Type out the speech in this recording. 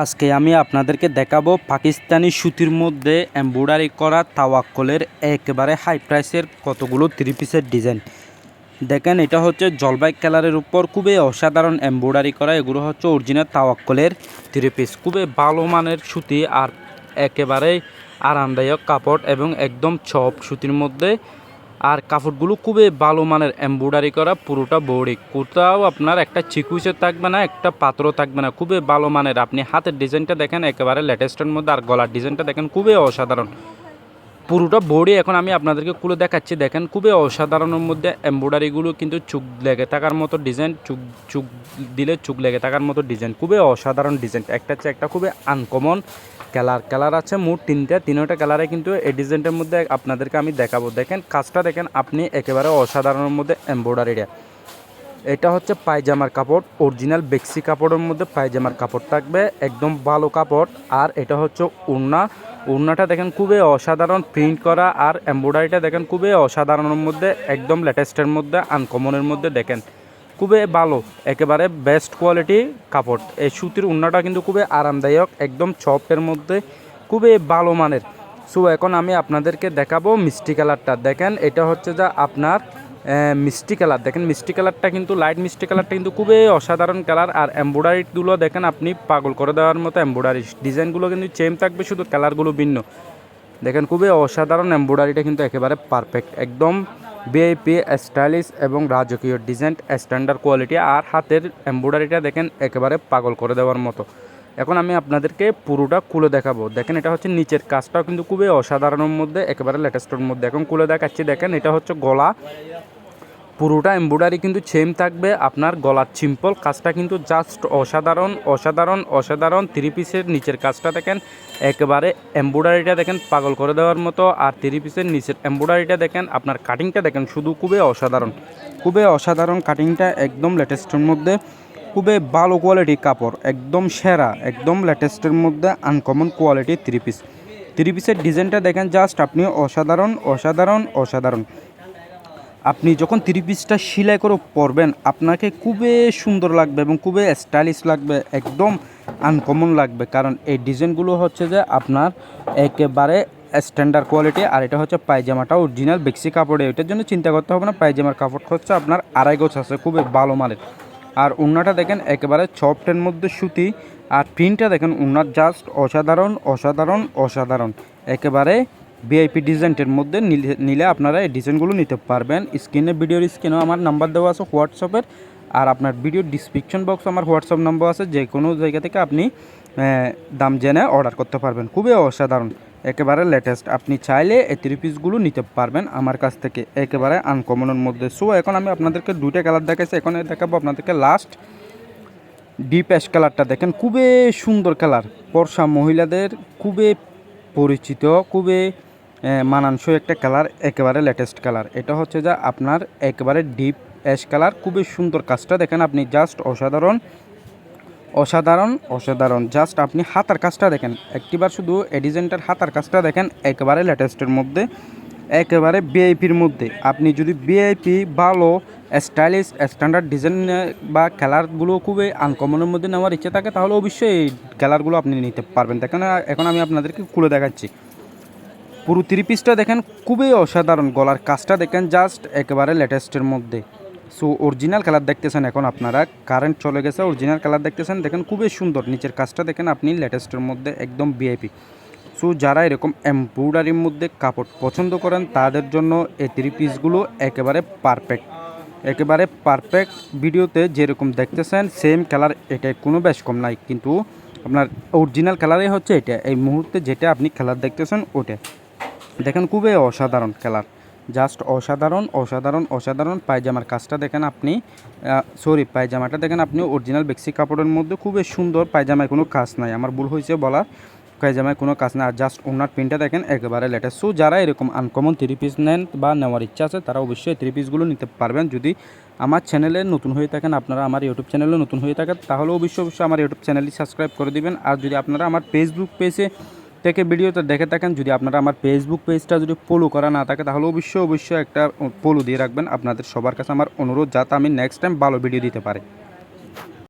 আজকে আমি আপনাদেরকে দেখাবো পাকিস্তানি সুতির মধ্যে এমব্রয়ডারি করা তাওয়াক্কলের একেবারে হাই প্রাইসের কতগুলো থ্রি পিসের ডিজাইন। দেখেন এটা হচ্ছে জলপাই কালারের উপর খুবই অসাধারণ এমব্রয়ডারি করা। এগুলো হচ্ছে অরিজিনাল তাওয়াক্কলের থ্রি পিস, খুবই ভালো মানের সুতি আর একেবারে আরামদায়ক কাপড় এবং একদম চপ সুতির মধ্যে। আর কাপড়গুলো খুবই ভালো মানের এমব্রয়ডারি করা, পুরোটা বডি, কোথাও আপনার একটা চিকুইসে থাকবে না, একটা পাথরও থাকবে না, খুবই ভালো মানের। আপনি হাতের ডিজাইনটা দেখেন একেবারে লেটেস্টের মধ্যে, আর গলার ডিজাইনটা দেখেন খুবই অসাধারণ, পুরোটা বডি। এখন আমি আপনাদেরকে খুলে দেখাচ্ছি, দেখেন খুবই অসাধারণের মধ্যে এমব্রয়ডারিগুলো কিন্তু চুক লেগে থাকার মতো ডিজাইন, চুক চুক দিলে চুক লেগে থাকার মতো ডিজাইন, খুবই অসাধারণ ডিজাইন। একটা হচ্ছে একটা খুবই আনকমন কালার আছে মোট তিনটা কালারে কিন্তু এই ডিজাইনটার মধ্যে আপনাদেরকে আমি দেখাবো। দেখেন কাজটা দেখেন আপনি, একেবারে অসাধারণের মধ্যে এমব্রয়ডারিটা। এটা হচ্ছে পায়জামার কাপড়, অরিজিনাল বেক্সি কাপড়ের মধ্যে পায়জামার কাপড় থাকবে, একদম ভালো কাপড়। আর এটা হচ্ছে ওড়নাটা দেখেন খুবই অসাধারণ প্রিন্ট করা, আর এমব্রয়ডারিটা দেখেন খুবই অসাধারণের মধ্যে, একদম লেটেস্টের মধ্যে, আনকমনের মধ্যে। দেখেন খুবই ভালো, একেবারে বেস্ট কোয়ালিটি কাপড়। এই সুতির ওড়নাটা কিন্তু খুবই আরামদায়ক, একদম চপের মধ্যে, খুবই ভালো মানের। সো এখন আমি আপনাদেরকে দেখাবো মিষ্টি কালারটা। দেখেন এটা হচ্ছে যা আপনার মিষ্টি কালার। দেখেন মিষ্টি কালারটা কিন্তু লাইট মিষ্টি কালারটা কিন্তু খুবই অসাধারণ কালার। আর এমব্রয়ডারিগুলো দেখেন আপনি পাগল করে দেওয়ার মতো এমব্রয়ডারি, ডিজাইনগুলো কিন্তু সেম থাকবে, শুধু কালারগুলো ভিন্ন। দেখেন খুবই অসাধারণ এমব্রয়ডারিটা কিন্তু একেবারে পারফেক্ট, একদম ভিআইপি স্টাইলিশ এবং রাজকীয় ডিজাইন, স্ট্যান্ডার্ড কোয়ালিটি। আর হাতের এমব্রয়ডারিটা দেখেন একেবারে পাগল করে দেওয়ার মতো। এখন আমি আপনাদেরকে পুরোটা খুলে দেখাবো। দেখেন এটা হচ্ছে নিচের কাজটাও কিন্তু খুবই অসাধারণের মধ্যে, একেবারে লেটেস্টের মধ্যে। এখন খুলে দেখাচ্ছি, দেখেন এটা হচ্ছে গলা, পুরোটা এমব্রয়ডারি কিন্তু সেম থাকবে। আপনার গলার সিম্পল কাজটা কিন্তু জাস্ট অসাধারণ অসাধারণ অসাধারণ। থ্রি পিসের নিচের কাজটা দেখেন একেবারে, এমব্রয়ডারিটা দেখেন পাগল করে দেওয়ার মতো। আর থ্রি পিসের নিচের এমব্রয়ডারিটা দেখেন, আপনার কাটিংটা দেখেন শুধু খুবই অসাধারণ, খুবই অসাধারণ কাটিংটা, একদম লেটেস্টের মধ্যে, খুবই ভালো কোয়ালিটি কাপড়, একদম সেরা, একদম লেটেস্টের মধ্যে আনকমন কোয়ালিটি থ্রি পিসের ডিজাইনটা দেখেন জাস্ট আপনি অসাধারণ অসাধারণ অসাধারণ। আপনি যখন থ্রি পিসটা সেলাই করে পরবেন আপনাকে খুবই সুন্দর লাগবে এবং খুবই স্টাইলিশ লাগবে, একদম আনকমন লাগবে। কারণ এই ডিজাইনগুলো হচ্ছে যে আপনার একেবারে স্ট্যান্ডার্ড কোয়ালিটি। আর এটা হচ্ছে পায়জামাটা অরিজিনাল বেক্সি কাপড়ে, এটার জন্য চিন্তা করতে হবে না। পায়জামার কাপড় হচ্ছে আপনার 2.5 গজ আছে, খুবই ভালো মানের। আর ওড়নাটা দেখেন একেবারে সফটের মধ্যে সুতি, আর প্রিন্টটা দেখেন ওড়নার জাস্ট অসাধারণ অসাধারণ অসাধারণ, একেবারে ভিআইপি ডিজাইনের মধ্যে নিলে আপনারা এই ডিজাইনগুলো নিতে পারবেন। ভিডিওর স্ক্রিনেও আমার নাম্বার দেওয়া আছে হোয়াটসঅ্যাপের, আর আপনার ভিডিওর ডিসক্রিপশন বক্স আমার হোয়াটসঅ্যাপ নাম্বার আছে, যে কোনো জায়গা থেকে আপনি দাম জেনে অর্ডার করতে পারবেন। খুবই অসাধারণ, একেবারে লেটেস্ট। আপনি চাইলে এই থ্রি পিসগুলো নিতে পারবেন আমার কাছ থেকে, একেবারে আনকমনের মধ্যে। সো এখন আমি আপনাদেরকে দুইটা কালার দেখাইছি, এখন দেখাবো আপনাদেরকে লাস্ট ডিপ অ্যাশ কালারটা। দেখেন খুবই সুন্দর কালার, ফর্সা মহিলাদের খুবই পরিচিত, খুবই মানানসই একটা কালার, একেবারে লেটেস্ট কালার। এটা হচ্ছে যা আপনার একেবারে ডিপ অ্যাশ কালার, খুবই সুন্দর কাজটা দেখেন আপনি, জাস্ট অসাধারণ অসাধারণ অসাধারণ। জাস্ট আপনি হাতার কাজটা দেখেন একটিবার, শুধু এই ডিজাইনটার হাতার কাজটা দেখেন, একেবারে লেটেস্টের মধ্যে, একেবারে ভিআইপির মধ্যে। আপনি যদি ভিআইপি ভালো স্টাইলিশ স্ট্যান্ডার্ড ডিজাইন বা কালারগুলো খুবই আনকমনের মধ্যে নেওয়ার ইচ্ছে থাকে, তাহলে অবশ্যই এই কালারগুলো আপনি নিতে পারবেন। দেখেন এখন আমি আপনাদেরকে খুলে দেখাচ্ছি পুরো থ্রি পিসটা। দেখেন খুবই অসাধারণ, গলার কাজটা দেখেন জাস্ট একেবারে লেটেস্টের মধ্যে। সো অরিজিনাল কালার দেখতেছেন, এখন আপনারা কারেন্ট চলে গেছে, অরিজিনাল কালার দেখতেছেন। দেখেন খুবই সুন্দর, নিচের কাজটা দেখেন আপনি লেটেস্টের মধ্যে, একদম ভিআইপি। সো যারা এরকম এমব্রয়ডারির মধ্যে কাপড় পছন্দ করেন তাদের জন্য এই থ্রি পিসগুলো একেবারে পারফেক্ট, একেবারে পারফেক্ট। ভিডিওতে যেরকম দেখতেছেন সেম কালার, এটা কোনো বেশ কম নাই, কিন্তু আপনার অরিজিনাল কালারই হচ্ছে এটা, এই মুহূর্তে যেটা আপনি কালার দেখতেছেন ওটা। দেখেন খুবই অসাধারণ কালার, জাস্ট অসাধারণ অসাধারণ অসাধারণ। পায়জামার কাজটা দেখেন আপনি, পায়জামাটা দেখেন আপনি অরিজিনাল বেক্সি কাপড়ের মধ্যে, খুবই সুন্দর। পায়জামায় কোনো কাজ নাই, আমার ভুল হয়েছে বলা, পায়জামায় কোনো কাজ না। আর জাস্ট ওনার প্রিন্টটা দেখেন একেবারে লেটেস্ট। সো যারা এরকম আনকমন থ্রি পিস নেন বা নেওয়ার ইচ্ছা আছে তারা অবশ্যই থ্রি পিসগুলো নিতে পারবেন। যদি আমার চ্যানেলে নতুন হয়ে থাকেন, আপনারা আমার ইউটিউব চ্যানেলে নতুন হয়ে থাকেন, তাহলে অবশ্যই আমার ইউটিউব চ্যানেলটি সাবস্ক্রাইব করে দিবেন। আর যদি আপনারা আমার ফেসবুক পেজে থেকে ভিডিওটা দেখে থাকেন, যদি আপনারা আমার ফেসবুক পেজটা যদি ফলো করা না থাকে, তাহলে অবশ্যই একটা ফলো দিয়ে রাখবেন। আপনাদের সবার কাছে আমার অনুরোধ, যাতে আমি নেক্সট টাইম ভালো ভিডিও দিতে পারি।